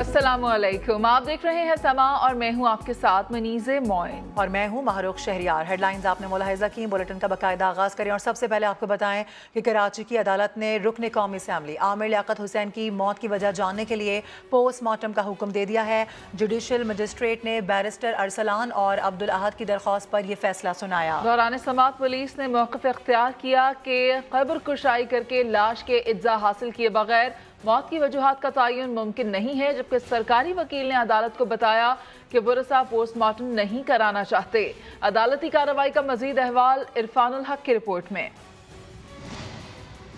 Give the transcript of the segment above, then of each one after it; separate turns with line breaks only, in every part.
अस्सलामुअलैकुम, आप देख रहे हैं समा और मैं हूं आपके साथ मनीज़े मोइन
और मैं हूं महरुख शहरियार। हेडलाइंस आपने मुलाहिजा की, बुलेटिन का बाकायदा आगाज करें। और सबसे पहले आपको बताएं कि कराची की अदालत ने रुकन कौमी असम्बली आमिर लियाकत हुसैन की मौत की वजह जानने के लिए पोस्टमार्टम का हुक्म दे दिया है। जुडिशल मजिस्ट्रेट ने बैरिस्टर अरसलान और अब्दुल अहद की दरख्वास्त पर यह फैसला सुनाया।
दौरान समाअत पुलिस ने मौक़िफ़ इख्तियार किया कि कब्र कुशाई करके लाश के इज्जा हासिल किए बगैर मौत की वजूहात का तयन मुमकिन नहीं है, जबकि सरकारी वकील ने अदालत को बताया कि वरसा पोस्टमार्टम नहीं कराना चाहते। अदालती कार्रवाई का मजीद अहवाल इरफानुल हक की रिपोर्ट में।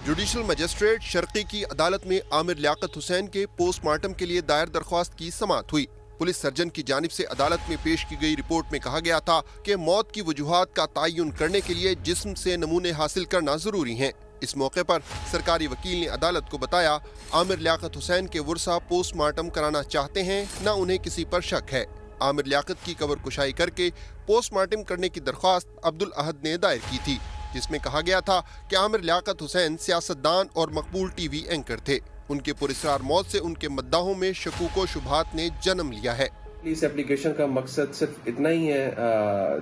जुडिशल मजिस्ट्रेट शर्की की अदालत में आमिर लियाकत हुसैन के पोस्टमार्टम के लिए दायर दरख्वास्त की समाअत हुई। पुलिस सर्जन की जानिब से अदालत में पेश की गई रिपोर्ट में कहा गया था कि मौत की वजूहात का तयन करने के लिए जिस्म से नमूने हासिल करना जरूरी है। इस मौके पर सरकारी वकील ने अदालत को बताया आमिर लियाकत हुसैन के वर्सा पोस्टमार्टम कराना चाहते हैं, न उन्हें किसी पर शक है। आमिर लियाकत की कब्र कुशाई करके पोस्टमार्टम करने की दरख्वास्त अब्दुल अहद ने दायर की थी, जिसमें कहा गया था कि आमिर लियाकत हुसैन सियासतदान और मकबूल टीवी एंकर थे। उनके पुरस्कार मौत से उनके मद्दाहों में शकूक व शुबहात ने जन्म लिया है।
इस एप्लीकेशन का मकसद सिर्फ इतना ही है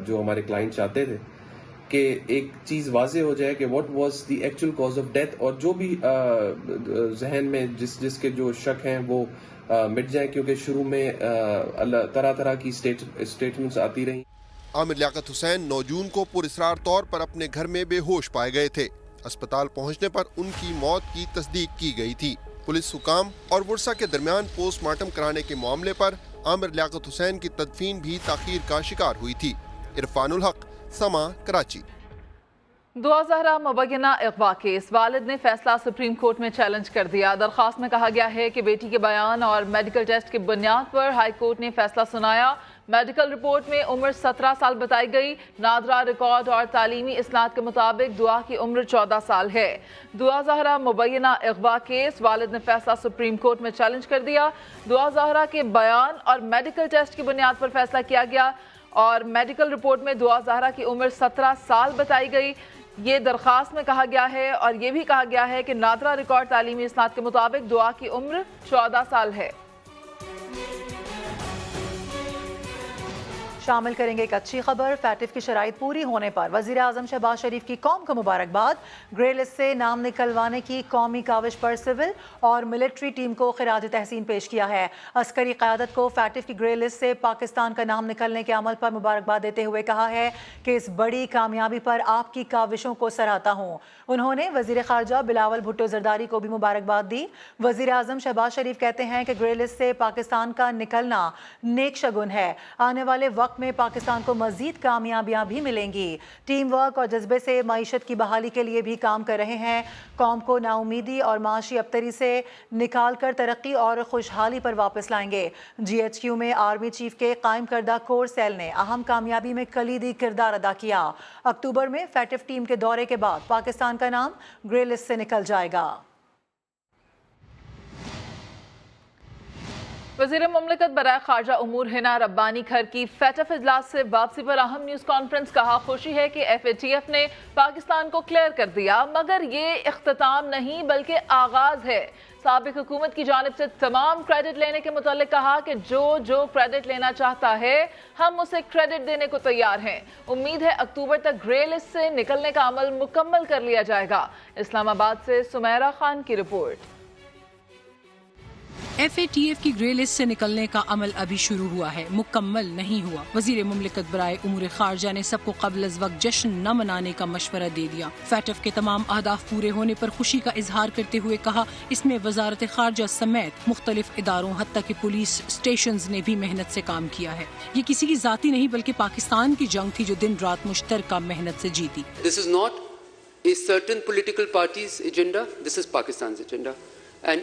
जो हमारे क्लाइंट चाहते थे कि एक चीज वाजे हो जाए कि what was the actual cause of death, और जो भी जहन में जिसके जो शक हैं वो मिट जाए, क्योंकि शुरू में तरह तरह की स्टेटमेंट्स आती रही।
आमिर लियाकत हुसैन 9 जून को पुरस्कार तौर पर अपने घर में बेहोश पाए गए थे। अस्पताल पहुंचने पर उनकी मौत की तस्दीक की गई थी। पुलिस हुकाम और वर्सा के दरमियान पोस्टमार्टम कराने के मामले पर आमिर लियाकत हुसैन की तदफीन भी ताखीर का शिकार हुई थी। इरफानुल हक, समा, कराची।
दुआ ज़हरा मुबैना अगवा केस, वालिद ने फैसला सुप्रीम कोर्ट में चैलेंज कर दिया। दरख्वास्त में कहा गया है कि बेटी के बयान और मेडिकल टेस्ट की बुनियाद पर हाई कोर्ट ने फैसला सुनाया। मेडिकल रिपोर्ट में उम्र 17 साल बताई गई। नादरा रिकॉर्ड और तालीमी इसनाद के मुताबिक दुआ की उम्र 14 साल है। दुआ ज़हरा मुबैना अगवा केस, वालिद ने फैसला सुप्रीम कोर्ट में चैलेंज कर दिया। दुआ ज़हरा के बयान और मेडिकल टेस्ट की बुनियाद पर फैसला किया गया और मेडिकल रिपोर्ट में दुआ ज़हरा की उम्र 17 साल बताई गई। ये दरख्वास्त में कहा गया है और ये भी कहा गया है कि नादरा रिकॉर्ड तालीमी इसनाद के मुताबिक दुआ की उम्र 14 साल है।
शामिल करेंगे एक अच्छी खबर। फैटिफ की शराइत पूरी होने पर वजीर आजम शहबाज शरीफ की कौम को मुबारकबाद। ग्रे लिस्ट से नाम निकलवाने की कौमी काविश पर सिविल और मिलिट्री टीम को खिराज तहसीन पेश किया है। अस्करी क़यादत को फैटिफ की ग्रे लिस्ट से पाकिस्तान का नाम निकलने के अमल पर मुबारकबाद देते हुए कहा है कि इस बड़ी कामयाबी पर आपकी काविशों को सराहता हूँ। उन्होंने वजीर खारजा बिलावल भुट्टो जरदारी को भी मुबारकबाद दी। वजीर आजम शहबाज शरीफ कहते हैं कि ग्रे लिस्ट से पाकिस्तान का निकलना नेक शगुन है। आने वाले वक्त में पाकिस्तान को मजीद कामयाबियां भी मिलेंगी। टीम वर्क और जज्बे से मईशत की बहाली के लिए भी काम कर रहे हैं। कौम को नाउमीदी और माशी अबतरी से निकाल कर तरक्की और खुशहाली पर वापस लाएंगे। GHQ में आर्मी चीफ के कायम करदा कोर सेल ने अहम कामयाबी में कलीदी किरदार अदा किया। अक्टूबर में फैटिफ टीम के दौरे के बाद पाकिस्तान का नाम ग्रे लिस्ट से निकल जाएगा।
वज़ीर मुमलिकत बराए खारजा उमूर हिना रब्बानी खर की फैटफ इजलास से वापसी पर अहम न्यूज़ कॉन्फ्रेंस। कहा खुशी है कि FATF ने पाकिस्तान को क्लियर कर दिया, मगर ये इख्तिताम नहीं बल्कि आगाज है। साबिक हुकूमत की जानिब से तमाम क्रेडिट लेने के मुतालिक कहा कि जो क्रेडिट लेना चाहता है हम उसे क्रेडिट देने को तैयार हैं। उम्मीद है अक्टूबर तक ग्रे लिस्ट से निकलने का अमल मुकम्मल कर लिया जाएगा। इस्लामाबाद से सुमेरा खान की रिपोर्ट।
FATF की ग्रे लिस्ट से निकलने का अमल अभी शुरू हुआ है, मुकम्मल नहीं हुआ। वजीर मुमलिकत बराए उमूर खारजा ने सबको क़ब्ल अज़ वक्त जश्न न मनाने का मशवरा दे दिया। फैटफ के तमाम अहदाफ पूरे होने पर खुशी का इजहार करते हुए कहा इसमें वजारत खारजा समेत मुख्तलिफ इदारों हत्ता कि पुलिस स्टेशन ने भी मेहनत से काम किया है। ये किसी की जाती नहीं बल्कि पाकिस्तान की जंग थी जो दिन रात मुश्तरका मेहनत से जीती।
This is not a certain political party's agenda, this is Pakistan's agenda, and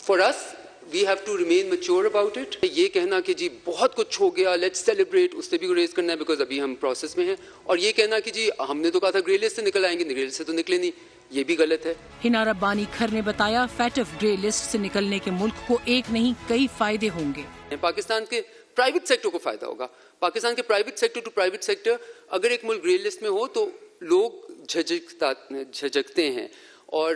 for us we have to remain mature about it. ये कहना कि जी बहुत कुछ हो गया, let's celebrate, उससे भी रेज करना है बिकॉज अभी हम प्रोसेस में हैं, और ये कहना कि जी हमने तो कहा था ग्रे लिस्ट से निकल आएंगे, ग्रे लिस्ट से तो निकले नहीं, ये भी गलत है।
हिना रब्बानी खर ने बताया फैटफ ग्रे लिस्ट से निकलने के मुल्क को एक नहीं कई फायदे होंगे।
पाकिस्तान के प्राइवेट सेक्टर को फायदा होगा। पाकिस्तान के private sector to private sector, अगर एक मुल्क ग्रे लिस्ट में हो तो लोग झिझकते हैं اور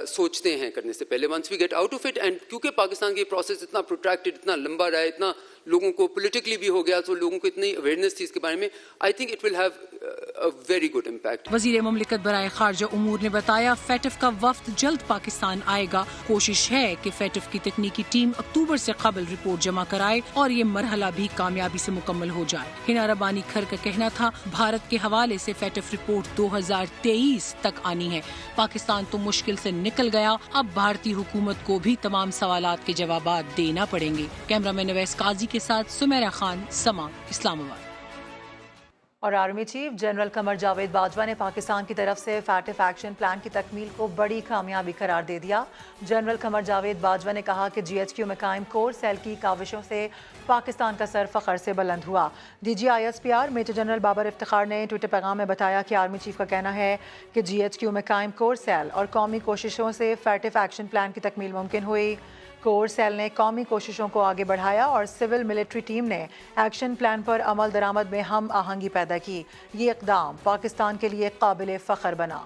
سوچتے ہیں کرنے سے پہلے. Once we get out of it, and کیونکہ پاکستان کا یہ پروسیس اتنا پروٹریکٹڈ، اتنا لمبا رہا ہے، اتنا لوگوں کو پولیٹیکلی بھی ہو گیا، تو لوگوں کو اتنی اویئرنیس تھی اس کے بارے میں، I think it will have a very good impact.
وزیر مملکت برائے خارجہ امور نے بتایا فیٹف کا وفد جلد پاکستان آئے گا. کوشش ہے کہ فیٹف کی تکنیکی ٹیم اکتوبر سے قبل رپورٹ جمع کرائے اور یہ مرحلہ بھی کامیابی سے مکمل ہو جائے. ہنا ربانی کھر کا کہنا تھا بھارت کے حوالے سے فیٹف رپورٹ 2023 تک آنی ہے. پاکستان تو مشکل سے نکل گیا، اب بھارتی حکومت کو بھی تمام سوالات کے جوابات دینا پڑیں گے. کیمرہ مین نویس قاضی کے ساتھ سمیرہ خان، سما، اسلام آباد.
اور army chief general Qamar Javed Bajwa نے پاکستان کی طرف سے فیٹف ایکشن پلان کی تکمیل کو بڑی کامیابی قرار دے دیا. جنرل قمر جاوید باجوہ نے کہا کہ GHQ میں قائم کور سیل کی کاوشوں سے پاکستان کا سر فخر سے بلند ہوا. DG ISPR major general Babar Iftikhar نے ٹویٹر پیغام میں بتایا کہ آرمی چیف کا کہنا ہے کہ GHQ میں قائم کور سیل اور قومی کوششوں سے فیٹف ایکشن پلان کی تکمیل ممکن ہوئی. کور سیل نے قومی کوششوں کو آگے بڑھایا اور سول ملٹری ٹیم نے ایکشن پلان پر عمل درآمد میں ہم آہنگی پیدا کی. یہ اقدام پاکستان کے لیے قابل فخر بنا.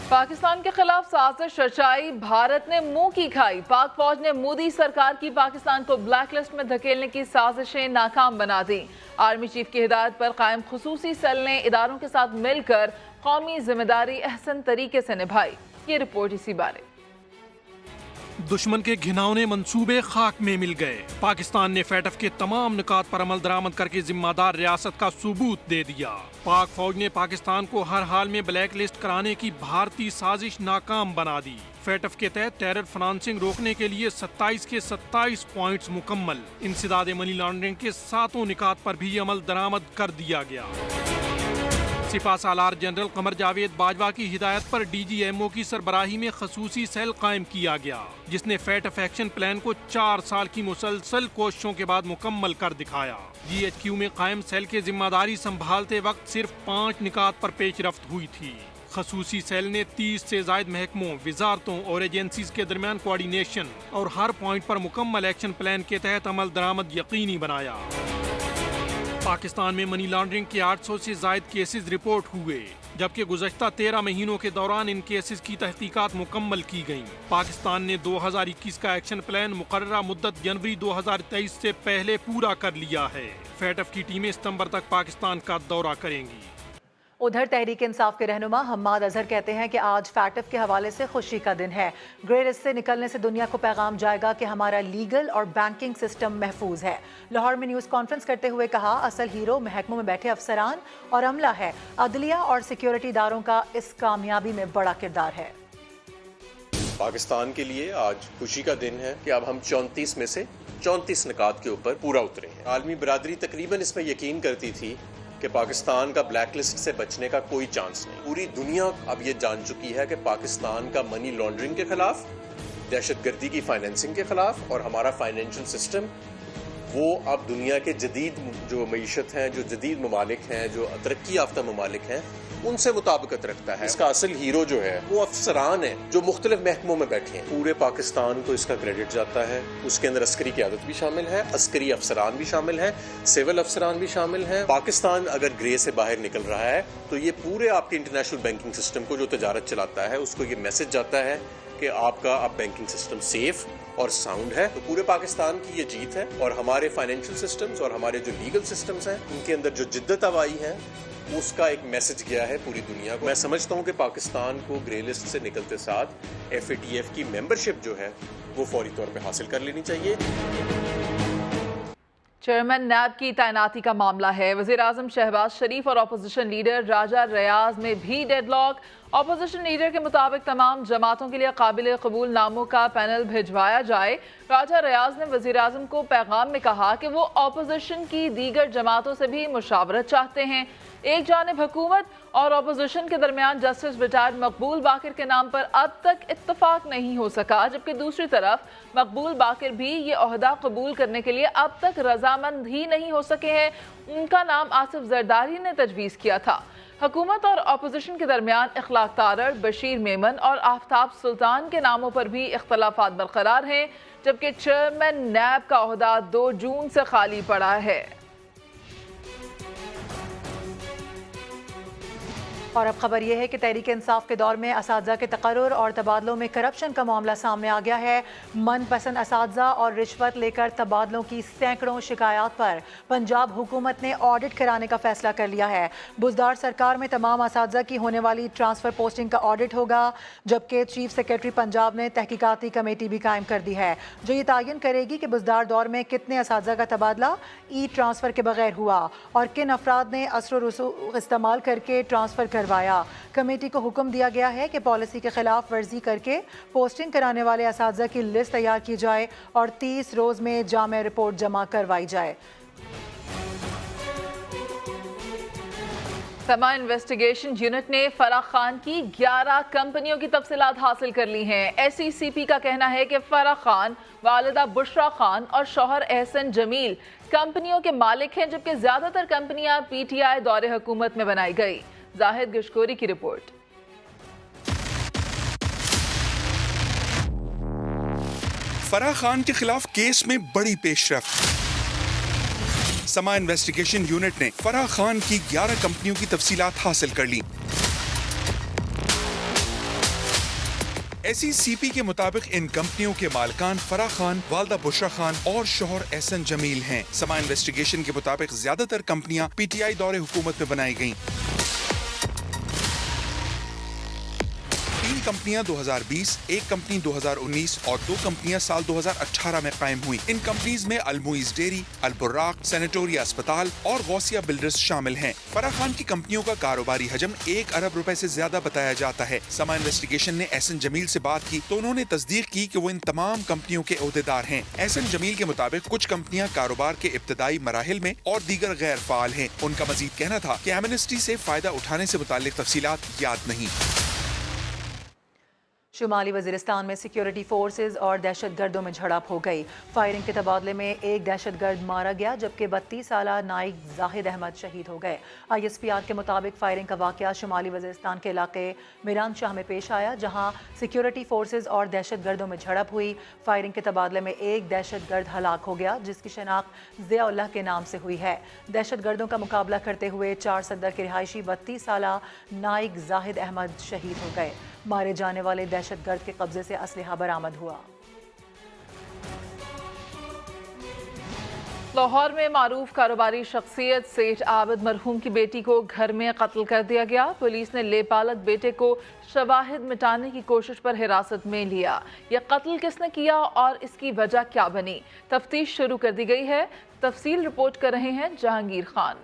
پاکستان کے خلاف سازش رچائی، بھارت نے منہ کی کھائی. پاک فوج نے مودی سرکار کی پاکستان کو بلیک لسٹ میں دھکیلنے کی سازشیں ناکام بنا دی. آرمی چیف کی ہدایت پر قائم خصوصی سیل نے اداروں کے ساتھ مل کر قومی ذمہ داری احسن طریقے سے نبھائی. یہ رپورٹ اسی بارے.
دشمن کے گھناؤنے منصوبے خاک میں مل گئے. پاکستان نے فیٹف کے تمام نکات پر عمل درآمد کر کے ذمہ دار ریاست کا ثبوت دے دیا. پاک فوج نے پاکستان کو ہر حال میں بلیک لسٹ کرانے کی بھارتی سازش ناکام بنا دی. فیٹف کے تحت ٹیرر فنانسنگ روکنے کے لیے 27 کے 27 پوائنٹس مکمل. انسداد منی لانڈرنگ کے 7 نکات پر بھی عمل درآمد کر دیا گیا. سپاہ سالار جنرل قمر جاوید باجوہ کی ہدایت پر DGMO کی سربراہی میں خصوصی سیل قائم کیا گیا، جس نے فیٹف ایکشن پلان کو 4 سال کی مسلسل کوششوں کے بعد مکمل کر دکھایا. GHQ میں قائم سیل کے ذمہ داری سنبھالتے وقت صرف 5 نکات پر پیش رفت ہوئی تھی. خصوصی سیل نے 30 سے زائد محکموں، وزارتوں اور ایجنسیز کے درمیان کوارڈینیشن اور ہر پوائنٹ پر مکمل ایکشن پلان کے تحت عمل درآمد یقینی بنایا. پاکستان میں منی لانڈرنگ کے 800 سے زائد کیسز رپورٹ ہوئے، جبکہ گزشتہ 13 مہینوں کے دوران ان کیسز کی تحقیقات مکمل کی گئیں. پاکستان نے 2021 کا ایکشن پلان مقررہ مدت جنوری 2023 سے پہلے پورا کر لیا ہے. فیٹف کی ٹیمیں ستمبر تک پاکستان کا دورہ کریں گی.
ادھر تحریک انصاف کے رہنما حماد اظہر کہتے ہیں کہ آج فیٹف کے حوالے سے خوشی کا دن ہے. گرے لسٹ سے نکلنے سے دنیا کو پیغام جائے گا کہ ہمارا لیگل اور بینکنگ سسٹم محفوظ ہے. لاہور میں نیوز کانفرنس کرتے ہوئے کہا اصل ہیرو محکموں میں بیٹھے افسران اور عملہ ہے. عدلیہ اور سیکیورٹی اداروں کا اس کامیابی میں بڑا کردار ہے.
پاکستان کے لیے آج خوشی کا دن ہے کہ اب ہم 34 میں سے 34 نکات کے اوپر پورا اترے ہیں. عالمی برادری تقریباً اس میں یقین کرتی تھی کہ پاکستان کا بلیک لسٹ سے بچنے کا کوئی چانس نہیں. پوری دنیا اب یہ جان چکی ہے کہ پاکستان کا منی لانڈرنگ کے خلاف، دہشت گردی کی فائنینسنگ کے خلاف اور ہمارا فائنینشل سسٹم وہ اب دنیا کے جدید جو معیشت ہیں، جو جدید ممالک ہیں، جو ترقی یافتہ ممالک ہیں، ان سے مطابقت رکھتا ہے. اس کا اصل ہیرو جو ہے وہ افسران ہیں جو مختلف محکموں میں بیٹھے ہیں. پورے پاکستان کو اس کا کریڈٹ جاتا ہے. اس کے اندر عسکری قیادت بھی شامل ہے، عسکری افسران بھی شامل ہیں، سول افسران بھی شامل ہیں. پاکستان اگر گرے سے باہر نکل رہا ہے تو یہ پورے آپ کے انٹرنیشنل بینکنگ سسٹم کو جو تجارت چلاتا ہے اس کو یہ میسج جاتا ہے کہ آپ کا اب بینکنگ سسٹم سیف اور ساؤنڈ ہے. تو پورے پاکستان کی یہ جیت ہے اور ہمارے فائنینشل سسٹمز اور ہمارے جو لیگل سسٹمز ہیں ان کے اندر جو جدت آوائی ہے اس کا ایک میسج گیا ہے پوری دنیا کو. میں سمجھتا ہوں کہ پاکستان کو گرے لسٹ سے نکلتے ساتھ FATF کی ممبرشپ جو ہے وہ فوری طور پہ حاصل کر لینی چاہیے.
چیئرمین نیب کی تعیناتی کا معاملہ ہے. وزیر اعظم شہباز شریف اور اپوزیشن لیڈر راجہ ریاض میں بھی ڈیڈ لاک. اپوزیشن لیڈر کے مطابق تمام جماعتوں کے لیے قابل قبول ناموں کا پینل بھجوایا جائے. راجہ ریاض نے وزیر اعظم کو پیغام میں کہا کہ وہ اپوزیشن کی دیگر جماعتوں سے بھی مشاورت چاہتے ہیں. ایک جانب حکومت اور اپوزیشن کے درمیان جسٹس ریٹائرڈ مقبول باقر کے نام پر اب تک اتفاق نہیں ہو سکا، جبکہ دوسری طرف مقبول باقر بھی یہ عہدہ قبول کرنے کے لیے اب تک رضامند ہی نہیں ہو سکے ہیں. ان کا نام آصف زرداری نے تجویز کیا تھا. حکومت اور اپوزیشن کے درمیان اخلاق تارڑ، بشیر میمن اور آفتاب سلطان کے ناموں پر بھی اختلافات برقرار ہیں، جبکہ چیئرمین نیب کا عہدہ 2 جون سے خالی پڑا ہے.
اور اب خبر یہ ہے کہ تحریک انصاف کے دور میں اساتذہ کے تقرر اور تبادلوں میں کرپشن کا معاملہ سامنے آ گیا ہے۔ من پسند اساتذہ اور رشوت لے کر تبادلوں کی سینکڑوں شکایات پر پنجاب حکومت نے آڈٹ کرانے کا فیصلہ کر لیا ہے۔ بزدار سرکار میں تمام اساتذہ کی ہونے والی ٹرانسفر پوسٹنگ کا آڈٹ ہوگا، جبکہ چیف سیکرٹری پنجاب نے تحقیقاتی کمیٹی بھی قائم کر دی ہے جو یہ تعین کرے گی کہ بزدار دور میں کتنے اساتذہ کا تبادلہ ای ٹرانسفر کے بغیر ہوا اور کن افراد نے اثر و رسوخ استعمال کر کے ٹرانسفر کروایا۔ کمیٹی کو حکم دیا گیا ہے کہ پالیسی کے خلاف ورزی کر کے پوسٹنگ کرانے والے اساتذہ کی لسٹ تیار کی جائے اور 30 روز میں جامع رپورٹ جمع کروائی جائے۔
سما انویسٹیگیشن یونٹ نے فرح خان کی 11 کمپنیوں کی تفصیلات حاصل کر لی ہیں۔ ایس ای سی پی کا کہنا ہے کہ فرح خان، والدہ بشرا خان اور شوہر احسن جمیل کمپنیوں کے مالک ہیں، جبکہ زیادہ تر کمپنیاں پی ٹی آئی دور حکومت میں بنائی گئی۔ زاہد گشکوری کی رپورٹ۔
فرح خان کے خلاف کیس میں بڑی پیش رفت۔ سما انویسٹیگیشن یونٹ نے فرح خان کی 11 کمپنیوں کی تفصیلات حاصل کر لی۔ ایس ای سی پی کے مطابق ان کمپنیوں کے مالکان فرح خان، والدہ بشرا خان اور شوہر احسن جمیل ہیں۔ سما انویسٹیگیشن کے مطابق زیادہ تر کمپنیاں پی ٹی آئی دور حکومت میں بنائی گئیں۔ 3 کمپنیاں 2020، 1 کمپنی 2019 اور 2 کمپنیاں سال 2018 میں قائم ہوئیں۔ ان کمپنیز میں الموئز ڈیری، البراق، سینیٹوریا اسپتال اور غوثیہ بلڈرز شامل ہیں۔ فرح خان کی کمپنیوں کا کاروباری حجم 1 ارب روپے سے زیادہ بتایا جاتا ہے۔ سما انویسٹیگیشن نے احسن جمیل سے بات کی تو انہوں نے تصدیق کی کہ وہ ان تمام کمپنیوں کے عہدیدار ہیں۔ احسن جمیل کے مطابق کچھ کمپنیاں کاروبار کے ابتدائی مراحل میں اور دیگر غیر فعال ہیں۔ ان کا مزید کہنا تھا کہ ایمنسٹی سے فائدہ اٹھانے سے متعلق تفصیلات یاد نہیں۔
شمالی وزیرستان میں سیکیورٹی فورسز اور دہشت گردوں میں جھڑپ ہو گئی۔ فائرنگ کے تبادلے میں ایک دہشت گرد مارا گیا، جبکہ 32 سالہ نائک زاہد احمد شہید ہو گئے۔ آئی ایس پی آر کے مطابق فائرنگ کا واقعہ شمالی وزیرستان کے علاقے میران شاہ میں پیش آیا، جہاں سیکیورٹی فورسز اور دہشت گردوں میں جھڑپ ہوئی۔ فائرنگ کے تبادلے میں ایک دہشت گرد ہلاک ہو گیا، جس کی شناخت ضیاء اللہ کے نام سے ہوئی ہے۔ دہشت گردوں کا مقابلہ کرتے ہوئے 4 صدر کے رہائشی 32 سالہ نائک زاہد احمد شہید ہو گئے۔ مارے جانے والے دہشت گرد کے قبضے سے اسلحہ برآمد ہوا۔
لاہور میں معروف کاروباری شخصیت سیٹھ عابد مرحوم کی بیٹی کو گھر میں قتل کر دیا گیا۔ پولیس نے لے پالک بیٹے کو شواہد مٹانے کی کوشش پر حراست میں لیا۔ یہ قتل کس نے کیا اور اس کی وجہ کیا بنی، تفتیش شروع کر دی گئی ہے۔ تفصیل رپورٹ کر رہے ہیں جہانگیر خان۔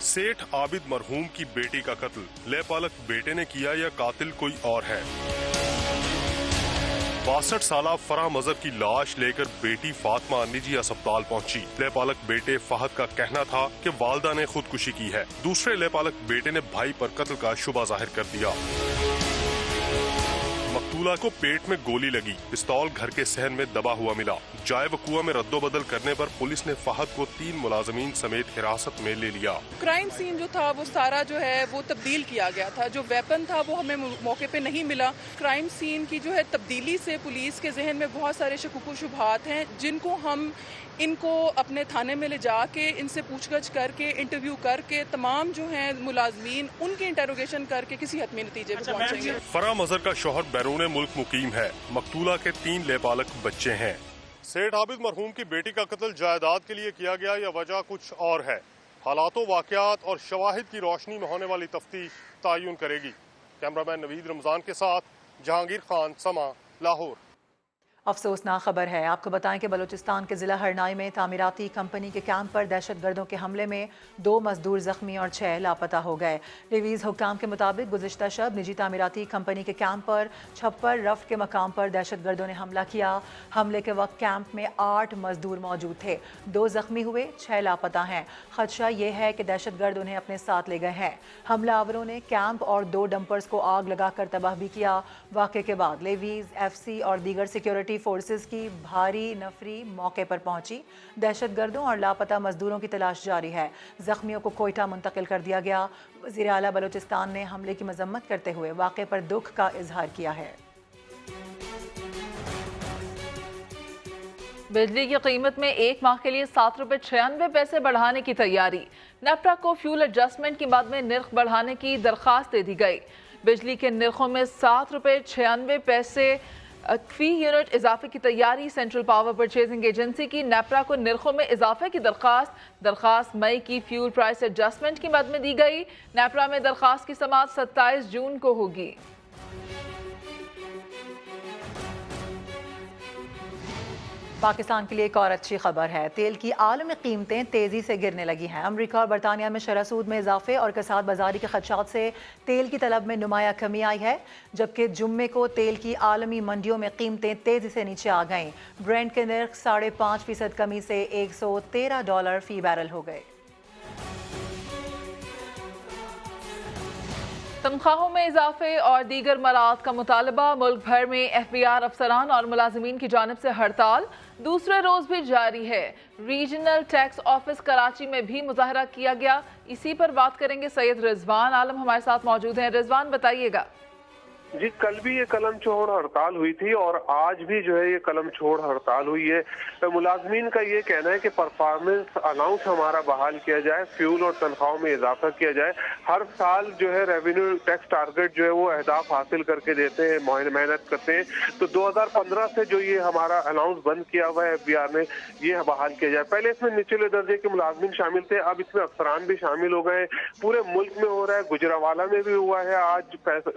سیٹھ عابد مرحوم کی بیٹی کا قتل لے پالک بیٹے نے کیا یا قاتل کوئی اور ہے؟ 62 سالہ فرح مظہر کی لاش لے کر بیٹی فاطمہ نجی اسپتال پہنچی۔ لے پالک بیٹے فہد کا کہنا تھا کہ والدہ نے خودکشی کی ہے۔ دوسرے لے پالک بیٹے نے بھائی پر قتل کا شبہ ظاہر کر دیا۔ مقتولہ کو پیٹ میں گولی لگی، پستول گھر کے صحن میں دبا ہوا ملا۔ جائے وقوع میں رد و بدل کرنے پر پولیس نے فہد کو 3 ملازمین سمیت حراست میں لے لیا۔
کرائم سین جو تھا وہ سارا جو ہے وہ تبدیل کیا گیا تھا۔ جو ویپن تھا وہ ہمیں موقع پہ نہیں ملا۔ کرائم سین کی جو ہے تبدیلی سے پولیس کے ذہن میں بہت سارے شکوک و شبہات ہیں، جن کو ہم ان کو اپنے تھانے میں لے جا کے ان سے پوچھ گچھ کر کے انٹرویو کر کے تمام جو ہیں ملازمین ان کے انٹروگیشن کر کے کسی حتمی نتیجے پہ پہنچیں گے۔
فرح مظہر کا شوہر بیرون ملک مقیم ہے۔ مقتولہ کے 3 لے پالک بچے ہیں۔ سیٹھ عابد مرحوم کی بیٹی کا قتل جائیداد کے لیے کیا گیا یا وجہ کچھ اور ہے؟ حالات و واقعات اور شواہد کی روشنی میں ہونے والی تفتیش تعین کرے گی۔ کیمرہ مین نوید رمضان کے ساتھ جہانگیر خان، سما، لاہور۔
افسوسناک خبر ہے، آپ کو بتائیں کہ بلوچستان کے ضلع ہرنائی میں تعمیراتی کمپنی کے کیمپ پر دہشت گردوں کے حملے میں 2 مزدور زخمی اور 6 لاپتہ ہو گئے۔ ریویز حکام کے مطابق گزشتہ شب نجی تعمیراتی کمپنی کے کیمپ پر چھپر رفت کے مقام پر دہشت گردوں نے حملہ کیا۔ حملے کے وقت کیمپ میں 8 مزدور موجود تھے، 2 زخمی ہوئے، 6 لاپتہ ہیں۔ خدشہ یہ ہے کہ دہشت گرد انہیں اپنے ساتھ لے گئے ہیں۔ حملہ آوروں نے کیمپ اور 2 ڈمپرز کو آگ لگا کر تباہ بھی کیا۔ واقعے کے بعد لیویز، ایف سی اور دیگر سیکیورٹی فورسز کی بھاری نفری موقع پر پہنچی۔ دہشت گردوں اور لاپتہ مزدوروں کی تلاش جاری ہے۔ زخمیوں کو کوئٹہ منتقل کر دیا گیا۔ وزیر اعلیٰ بلوچستان نے حملے کی مذمت کرتے ہوئے واقعے پر دکھ کا اظہار کیا ہے۔
बिजली की कीमत में एक माह के लिए 7 रुपए 96 पैसे बढ़ाने की तैयारी। नेपरा को फ्यूल एडजस्टमेंट की बाद में निर्ख बढ़ाने की दरख्वास्त दे दी गई। बिजली के निर्खों में 7 रुपए 96 पैसे फी यूनिट इजाफे की तैयारी। सेंट्रल पावर परचेजिंग एजेंसी की नेपरा को निर्खों में इजाफे की दरख्वास्त मई की फ्यूल प्राइस एडजस्टमेंट की बाद में दी गई। नेपरा में दरख्वास्त की समाअत 27 जून को होगी।
पाकिस्तान के लिए एक और अच्छी खबर है। तेल की आलमी कीमतें तेज़ी से गिरने लगी हैं। अमेरिका और बरतानिया में शरह सूद में इजाफे और कसाद बाजारी के खदशात से तेल की तलब में नुमाया कमी आई है, जबकि जुम्मे को तेल की आलमी मंडियों में कीमतें तेज़ी से नीचे आ गईं। ब्रेंट के नर्ख 5.5% कमी से $113 फी बैरल हो गए।
तनख्वाहों में इजाफे और दीगर मराद का मुतालबा। मुल्क भर में FBI अफसरान और मुलाजिमीन की जानिब से हड़ताल दूसरे रोज भी जारी है। रीजनल टैक्स ऑफिस कराची में भी मुजाहरा किया गया। इसी पर बात करेंगे। सैयद रिजवान आलम हमारे साथ मौजूद हैं। रिजवान, बताइएगा।
जी, कल भी ये कलम छोड़ हड़ताल हुई थी और आज भी जो है ये कलम छोड़ हड़ताल हुई है। मुलाजमीन का ये कहना है कि परफॉर्मेंस अलाउंस हमारा बहाल किया जाए, फ्यूल और तनख्वाहों में इजाफा किया जाए। हर साल जो है रेवेन्यू टैक्स टारगेट जो है वो अहदाफ हासिल करके देते हैं, मेहनत करते हैं। तो 2015 से जो ये हमारा अलाउंस बंद किया हुआ है FBI ने, ये बहाल किया जाए। पहले इसमें निचले दर्जे के मुलाजमीन शामिल थे, अब इसमें अफसरान भी शामिल हो गए। पूरे मुल्क में हो रहा है, गुजरावाला में भी हुआ है, आज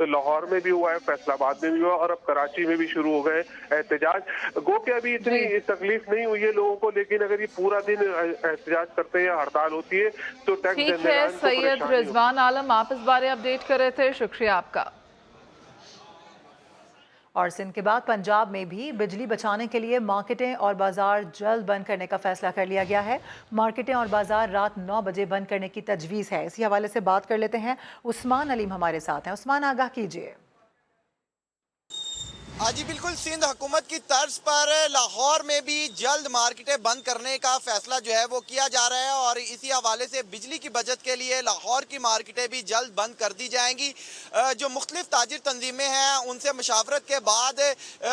लाहौर में भी हुआ है, फैसलाबाद में भी हुआ और अब कराची में भी शुरू हो गए एहतजाज। गो के अभी इतनी तकलीफ नहीं हुई है लोगों को, लेकिन अगर ये पूरा दिन एहतजाज करते हैं या हड़ताल होती है तो टैक्स
ठीक है। सैयद रिजवान आलम, आप इस बारे अपडेट कर रहे थे, शुक्रिया आपका।
और सिंध के बाद पंजाब में भी बिजली बचाने के लिए मार्केटें और बाजार जल्द बंद करने का फैसला कर लिया गया है। मार्केटें और बाजार रात 9 बजे बंद करने की तजवीज़ है। इसी हवाले से बात कर लेते हैं। उस्मान अलीम हमारे साथ हैं। उस्मान, आगाह कीजिए।
जी बिल्कुल, सिंध हुकूमत की तर्ज पर लाहौर में भी जल्द मार्केटें बंद करने का फैसला जो है वो किया जा रहा है और इसी हवाले से बिजली की बचत के लिए लाहौर की मार्केटें भी जल्द बंद कर दी जाएंगी। जो मुख्तलिफ ताजिर तंजीमें हैं उनसे मशावरत के बाद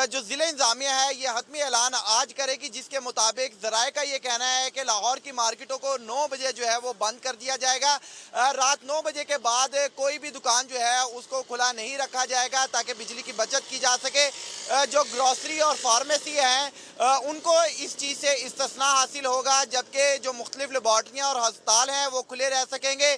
जो ज़िला इंतज़ामिया है ये हतमी ऐलान आज करेगी, जिसके मुताबिक ज़राए का ये कहना है कि लाहौर की मार्केटों को 9 बजे जो है वो बंद कर दिया जाएगा। रात 9 बजे के बाद कोई भी दुकान जो है उसको खुला नहीं रखा जाएगा ताकि बिजली की बचत की जा सके। जो ग्रोसरी और फार्मेसी हैं उनको इस चीज़ से इस्तिस्ना हासिल होगा, जबकि जो मुख्तलिफ लेबॉर्ट्रियाँ और अस्पताल हैं वो खुले रह सकेंगे,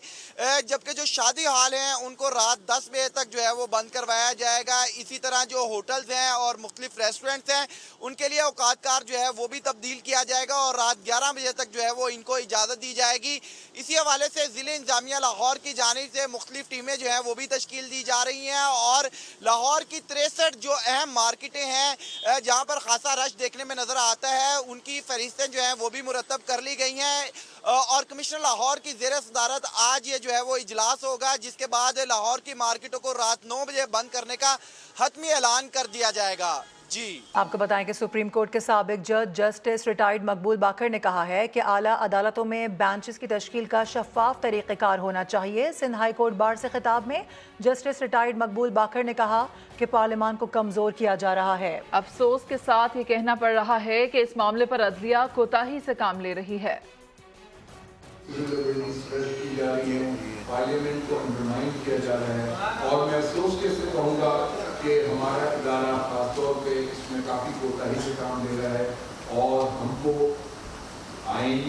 जबकि जो शादी हाल हैं उनको रात 10 बजे तक जो है वो बंद करवाया जाएगा। इसी तरह जो होटल्स हैं और मुख्तलिफ रेस्टोरेंट्स हैं उनके लिए औकातकार जो है वो भी तब्दील किया जाएगा और रात 11 बजे तक जो है वो इनको इजाज़त दी जाएगी। इसी हवाले से ज़िला इंतज़ामिया लाहौर की जानिब से मुख्तलिफ टीमें जो हैं वो भी तश्कील दी जा रही हैं और लाहौर की 63 जो अहम मार्केटें हैं जहां पर खासा रश देखने में नजर आता है, उनकी फहरिस्तें जो हैं वो भी मुरतब कर ली गई हैं और कमिश्नर लाहौर की ज़ेर सदारत आज ये जो है वो इजलास होगा, जिसके बाद लाहौर की मार्केटों को रात 9 बजे बंद करने का हतमी ऐलान कर दिया जाएगा। जी,
आपको बताएं कि सुप्रीम कोर्ट के साबिक जज जस्टिस रिटायर्ड मकबूल बाकर ने कहा है कि आला अदालतों में बेंचेस की तश्कील का शफाफ तरीक़ेकार होना चाहिए। सिंध हाई कोर्ट बार से खिताब में जस्टिस रिटायर्ड मकबूल बाकर ने कहा कि पार्लियामान को कमज़ोर किया जा रहा है।
अफसोस के साथ ये कहना पड़ रहा है कि इस मामले पर अदलिया कोताही से काम ले रही है।
पार्लियामेंट को अंडरमाइन किया जा रहा है और मैं अफसोस के से कहूँगा कि हमारा इदारा खासतौर पे इसमें काफ़ी कोताही से काम दे रहा है और हमको आईन,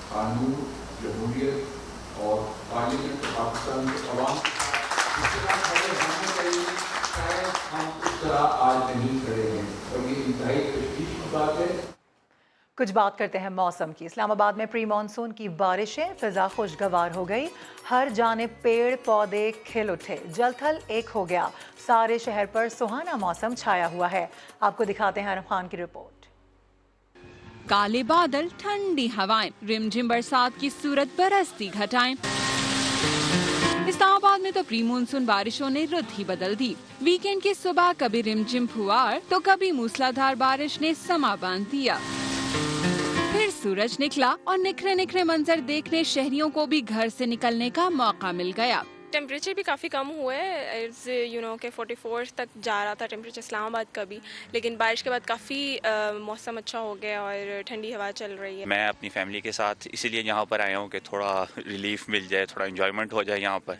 कानून, जमहूरियत और पार्लियामेंट पाकिस्तान के अवाम शायद हम उस तरह आज नहीं खड़े हैं और ये इंतहाई तशवीश की बात है।
कुछ बात करते हैं मौसम की। इस्लामाबाद में प्री मानसून की बारिशें, फिजा खुशगवार हो गई, हर जानिब पेड़ पौधे खिल उठे, जल थल एक हो गया, सारे शहर पर सुहाना मौसम छाया हुआ है। आपको दिखाते हैं अरफ खान की रिपोर्ट।
काले बादल, ठंडी हवाएं, रिमझिम बरसात की सूरत, बरसती घटाएं। इस्लामाबाद में तो प्री मानसून बारिशों ने रुत ही बदल दी। वीकेंड की सुबह कभी रिमझिम फुहार तो कभी मूसलाधार बारिश ने समा बांध दिया। फिर सूरज निकला और निखरे निखरे मंजर देखने शहरियों को भी घर से निकलने का मौका मिल गया।
टेम्परेचर भी काफ़ी कम हुआ है, इट्स कि 44 तक जा रहा था टेम्परेचर इस्लामाबाद का भी, लेकिन बारिश के बाद काफ़ी मौसम अच्छा हो गया और ठंडी हवा चल रही है।
मैं अपनी फैमिली के साथ इसीलिए यहाँ पर आया हूँ कि थोड़ा रिलीफ मिल जाए, थोड़ा एंजॉयमेंट हो जाए। यहाँ पर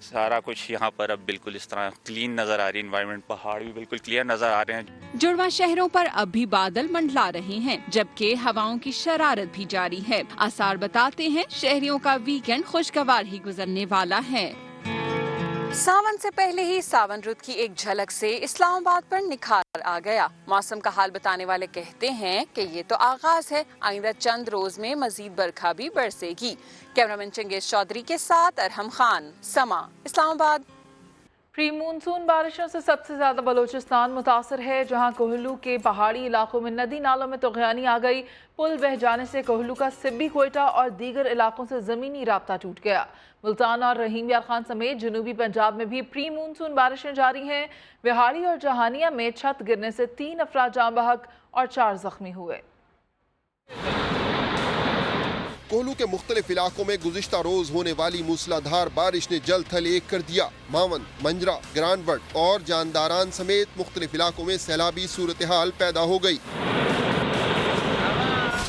सारा कुछ यहाँ पर अब बिल्कुल इस तरह क्लीन नज़र आ रही है, एनवायरनमेंट, पहाड़ भी बिल्कुल क्लियर नज़र आ रहे हैं।
जुड़वा शहरों पर अब भी बादल मंडला रहे हैं, जबकि हवाओं की शरारत भी जारी है। आसार बताते हैं शहरियों का वीकेंड खुशगवार ही गुजरने वाला है। सावन से पहले ही सावन रुत की एक झलक से इस्लामाबाद पर निखार आ गया। मौसम का हाल बताने वाले कहते हैं कि ये तो आगाज है, आइंदा चंद रोज में मजीद बरखा भी बरसेगी। कैमरामैन चंगेज चौधरी के साथ अरहम खान, समा, इस्लामाबाद।
प्री मानसून बारिशों से सबसे ज्यादा बलूचिस्तान मुतासर है, जहां कोहलू के पहाड़ी इलाकों में नदी नालों में तगयानी आ गई। पुल बह जाने से कोहलू का सिब्बी, कोयटा और दीगर इलाकों से जमीनी राब्ता टूट गया। मुल्तान और रहीम यार खान समेत जनूबी पंजाब में भी प्री मानसून बारिशें जारी हैं। बिहाड़ी और जहानिया में छत गिरने से 3 अफराद जाँ बहक और 4 जख्मी हुए।
कोहलू के मुख्तलिफ इलाकों में गुज़िश्ता रोज होने वाली मूसलाधार बारिश ने जल थल एक कर दिया। मावन, मंजरा, ग्रानवट और जानदारान समेत मुख्तलिफ इलाकों में सैलाबी सूरत हाल पैदा हो गई।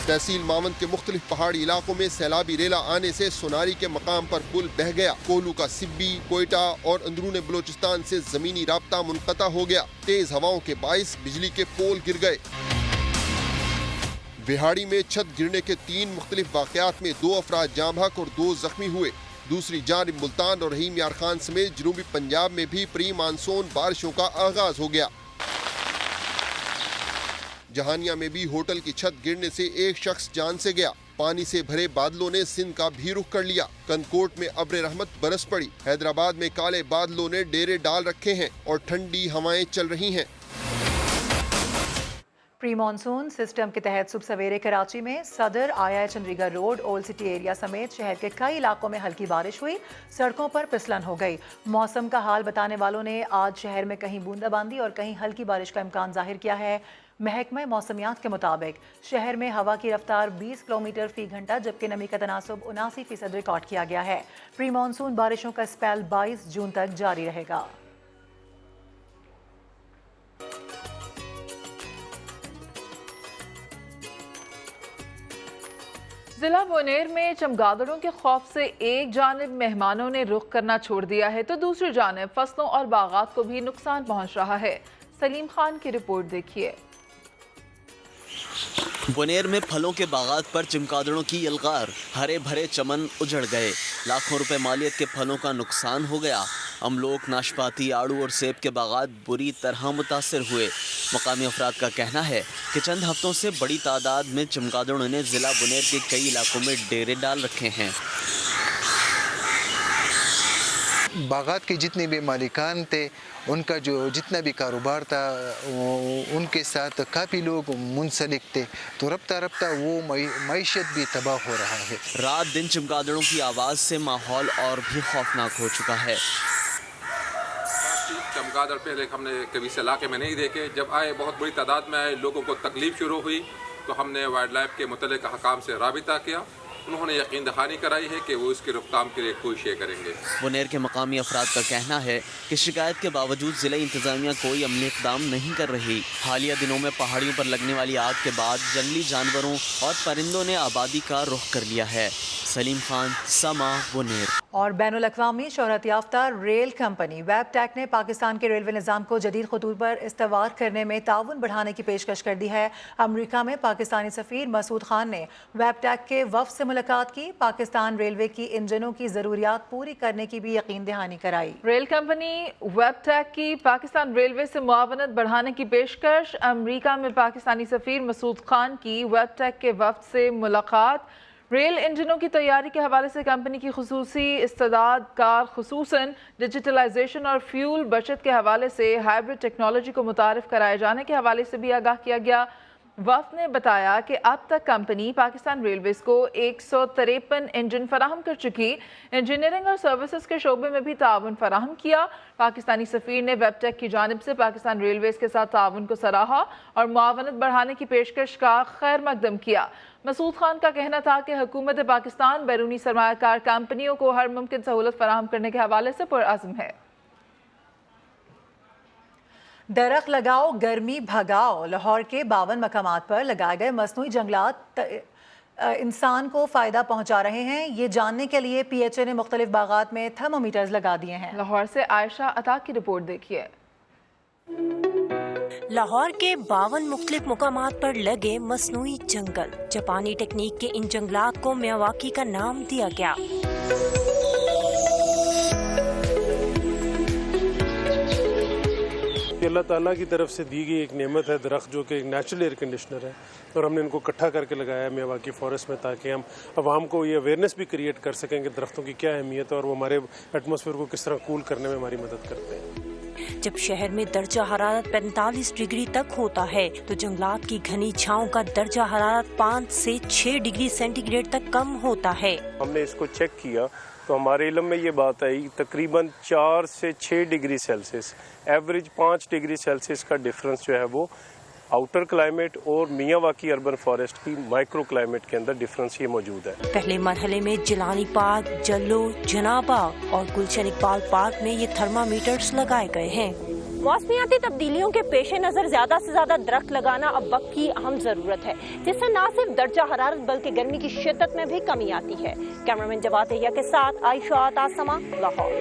तहसील मावन के मुख्तलिफ पहाड़ी इलाकों में सैलाबी रेला आने से सोनारी के मकाम पर पुल बह गया। कोहलू का सिब्बी, कोयटा और अंदरून बलोचिस्तान से जमीनी राब्ता मुनक़ता हो गया। तेज हवाओं के बाइस बिजली के पोल गिर गए। बिहाड़ी में छत गिरने के 3 मुख्तलिफ वाक़यात में 2 अफराद जाँ बहक और 2 जख्मी हुए। दूसरी जानिब मुल्तान और रहीम यार खान समेत जनूबी पंजाब में भी प्री मानसून बारिशों का आगाज हो गया। जहानिया में भी होटल की छत गिरने से एक शख्स जान से गया। पानी से भरे बादलों ने सिंध का भी रुख कर लिया। कनकोट में अब्र रहमत बरस पड़ी। हैदराबाद में काले बादलों ने डेरे डाल रखे हैं और ठंडी हवाएं चल रही हैं।
प्री मानसून सिस्टम के तहत सुबह सवेरे कराची में सदर, आया Chandigarh road, old city area समेत शहर के कई इलाकों में हल्की बारिश हुई। सड़कों पर फिसलन हो गई। मौसम का हाल बताने वालों ने आज शहर में कहीं बूंदाबांदी और कहीं हल्की बारिश का इम्कान जाहिर किया है। महकमा मौसमियात के मुताबिक शहर में हवा की रफ्तार 20 किलोमीटर फी घंटा, जबकि नमी का तनासुब 79% रिकॉर्ड किया गया है। प्री मानसून बारिशों का स्पेल 22 जून तक जारी रहेगा।
जिला बोनेर में चमगादड़ों के खौफ से एक जानिब मेहमानों ने रुख करना छोड़ दिया है, तो दूसरी जानिब फसलों और बागात को भी नुकसान पहुंच रहा है। सलीम खान की रिपोर्ट देखिए।
बोनेर में फलों के बागात पर चमगादड़ों की यलगार, हरे भरे चमन उजड़ गए। लाखों रुपए मालियत के फलों का नुकसान हो गया। अमलोक, नाशपाती, आड़ू और सेब के बागात बुरी तरह मुतासर हुए। मकामी अफराद का कहना है कि चंद हफ्तों से बड़ी तादाद में चमगादड़ों ने जिला बोनेर के कई इलाकों में डेरे डाल रखे हैं।
बागात के जितने भी मालिकान थे, उनका जो जितना भी कारोबार था, उनके साथ काफ़ी लोग मुंसलिक थे, तो रफ्ता रफ्ता वो मईशत भी तबाह हो रहा है।
रात दिन चमगादड़ों की आवाज़ से माहौल और भी खौफनाक हो चुका है।
चमगादड़ पहले हमने कभी इस इलाके में नहीं देखे। जब आए, बहुत बड़ी तादाद में आए, लोगों को तकलीफ शुरू हुई, तो हमने वाइल्ड लाइफ के मुतल्लिक़ हकाम से राबिता किया। उन्होंने यकीन दहानी कराई है कि वो इसकी रोकथाम के लिए कोई शे करेंगे।
बोनेर के मकामी अफराद का कहना है कि शिकायत के बावजूद जिला इंतजामिया कोई अमली इक़दाम नहीं कर रही। हालिया दिनों में पहाड़ियों पर लगने वाली आग के बाद जंगली जानवरों और परिंदों ने आबादी का रुख कर लिया है। सलीम खान, समा, बोनेर।
और बैनुल अक़वामी शोहरत याफ्ता रेल कंपनी वेबटेक ने पाकिस्तान के रेलवे निज़ाम को जदीद खतूत पर इस्तवार करने में ताउन बढ़ाने की पेशकश कर दी है। अमरीका में पाकिस्तानी सफ़ीर मसूद खान ने वेबटेक के वफ़द से मुलाकात की। पाकिस्तान रेलवे की इंजनों की ज़रूरियात पूरी करने की भी यकीन दहानी कराई।
रेल कंपनी वेबटेक की पाकिस्तान रेलवे से मुआवनत बढ़ाने की पेशकश। अमरीका में पाकिस्तानी सफ़ीर मसूद खान की वेबटेक के वफ़द से मुलाकात। रेल इंजनों की तैयारी के हवाले से कंपनी की खुसूसी इस्तेदाद कार, खुसूसन डिजिटलाइजेशन और फ्यूल बचत के हवाले से हाइब्रिड टेक्नोलॉजी को मुतारिफ कराए जाने के हवाले से भी आगाह किया गया। वफ्द ने बताया कि अब तक कंपनी पाकिस्तान रेलवेज को 153 इंजन फराहम कर चुकी। इंजीनियरिंग और सर्विसेज के शोबे में भी ताउन फराहम किया। पाकिस्तानी सफीर ने वेबटेक की जानिब से पाकिस्तान रेलवेज के साथ ताउन को सराहा और मुआवनत बढ़ाने की पेशकश का खैर मकदम किया। मसूद खान का कहना था कि हुकूमत पाकिस्तान बैरूनी सरमायाकार कंपनियों को हर मुमकिन सहूलत फराहम करने के हवाले से पुरअज़्म है।
दरख्त लगाओ गर्मी भगाओ। लाहौर के 52 मकामात पर लगाए गए मसनूई जंगलात इंसान को फ़ायदा पहुंचा रहे हैं। ये जानने के लिए PHA ने मुख्तलिफ बागात में थर्मोमीटर्स लगा दिए हैं।
लाहौर से आयशा अता की रिपोर्ट देखिए।
लाहौर के 52 मुख्तलिफ मुकामात पर लगे मसनूई जंगल। जापानी टेक्निक के इन जंगलात को मियावाकी का नाम दिया गया।
अल्लाह ताला की तरफ से दी गई एक नेमत है दरख्त, जो कि एक नेचुरल एयर कंडीशनर है, और हमने इनको इकट्ठा करके लगाया है मियावाकी फॉरेस्ट में, ताकि हम आवाम को ये अवेयरनेस भी क्रिएट कर सकें कि दरख्तों की क्या अहमियत है और वो हमारे एटमॉस्फेयर को किस तरह कूल करने में हमारी मदद करते हैं।
जब शहर में दर्जा हरारत 45 डिग्री तक होता है तो जंगलात की घनी छांव का दर्जा हरारत 5 से 6 डिग्री सेंटीग्रेड तक कम होता है।
हमने इसको चेक किया तो हमारे इल्म में ये बात आई तकरीबन 4 से 6 degree Celsius, average 5 degree Celsius का डिफरेंस जो है वो आउटर क्लाइमेट और मियावाकी अर्बन फॉरेस्ट की माइक्रो क्लाइमेट के अंदर डिफरेंस ये मौजूद है।
पहले मरहले में जिलानी पार्क, जल्लो, जनाबा और गुलशन इकबाल पार्क में ये थर्मामीटर्स लगाए गए हैं।
मौसमियाती तब्दीलियों के पेश नज़र ज़्यादा से ज़्यादा दरख्त लगाना अब वक्त की अहम ज़रूरत है, जिससे न सिर्फ दर्जा हरारत बल्कि गर्मी की शिद्दत में भी कमी आती है। कैमरामैन जवाद दहिया के साथ आयशा आता समा, लाहौर।